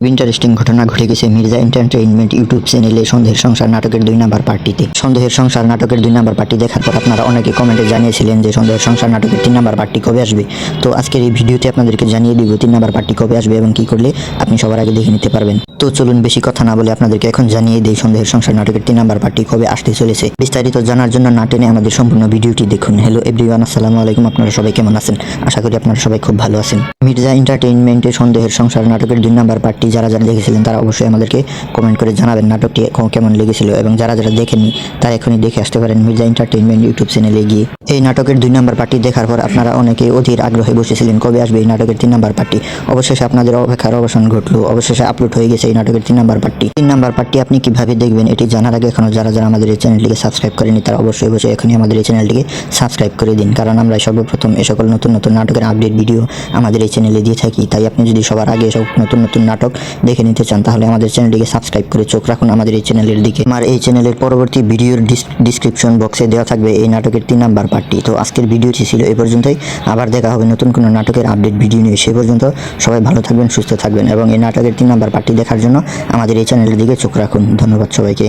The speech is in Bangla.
ইন্টারেস্টিং ঘটনা ঘটে গেছে মির্জা এন্টারটেইনমেন্ট ইউটিউব চ্যানেলে সন্দেহের সংসার নাটকের 2 নাম্বার পার্টিতে। সন্দেহের সংসার নাটকের 2 নাম্বার পার্টি দেখার পর আপনারা অনেকে কমেন্টে জানিয়েছিলেন যে সন্দেহের সংসার নাটকের 3 নাম্বার পার্টি কবে আসবে। তো আজকের এই ভিডিওতে আপনাদেরকে জানিয়ে দিব 3 নাম্বার পার্টি কবে আসবে এবং কি করলে আপনি সবার আগে দেখে নিতে পারবেন। তো চলুন বেশি কথা না বলে আপনাদেরকে এখন জানিয়ে দেই সন্দেহের সংসার নাটকের 3 নাম্বার পার্টি কবে আসতে চলেছে। বিস্তারিত জানার জন্য না টেনে আমাদের সম্পূর্ণ ভিডিওটি দেখুন। হ্যালো এভরিওয়ান, আসসালামু আলাইকুম। আপনারা সবাই কেমন আছেন? আশা করি আপনারা সবাই খুব ভালো আছেন। মির্জা এন্টারটেইনমেন্টের সন্দেহের সংসার নাটকের 2 নাম্বার পার্টি যারা দেখেছিলেন তারা অবশ্যই আমাদেরকে কমেন্ট করে জানাবেন নাটকটি কেমন লেগেছিল, এবং যারা দেখেননি তারা এখনই দেখে আসতে পারেন মির্জা এন্টারটেইনমেন্ট ইউটিউব চ্যানেলে গিয়ে। এই নাটকের 2 নাম্বার পার্টি দেখার পর আপনারা অনেকে অধীর আগ্রহে বসেছিলেন কবে আসবে এই নাটকের 3 নাম্বার পার্টি। অবশেষে আপনাদের অপেক্ষার অবসান ঘটলো, অবশেষে আপলোড হয়ে গেছে এই নাটকের 3 নাম্বার পার্টি। 3 নাম্বার পার্টি আপনি কিভাবে দেখবেন এটি জানার আগে এখনো যারা আমাদের এই চ্যানেলটিকে সাবস্ক্রাইব করেনি তারা অবশ্যই এখনই আমাদের এই চ্যানেলটিকে সাবস্ক্রাইব করে দিন, কারণ আমরা সর্বপ্রথম এই সকল নতুন নতুন নাটকের আপডেট ভিডিও আমাদের এই চ্যানেলে দিয়ে থাকি। তাই আপনি যদি সবার আগে এসব নতুন নতুন নাটক দেখে নিতে চান তাহলে আমাদের চ্যানেলটিকে সাবস্ক্রাইব করে চোখ রাখুন আমাদের এই চ্যানেলের দিকে। আমার এই চ্যানেলের পরবর্তী ভিডিওর ডিসক্রিপশন বক্সে দেওয়া থাকবে এই নাটকের 3 নাম্বার পার্টি। তো আজকের ভিডিওটি ছিল এই পর্যন্তই। আবার দেখা হবে নতুন কোনো নাটকের আপডেট ভিডিও নিয়ে। সে পর্যন্ত সবাই ভালো থাকবেন, সুস্থ থাকবেন এবং এই নাটকের 3 নাম্বার পার্টি দেখার জন্য আমাদের এই চ্যানেলের দিকে চোখ রাখুন। ধন্যবাদ সবাইকে।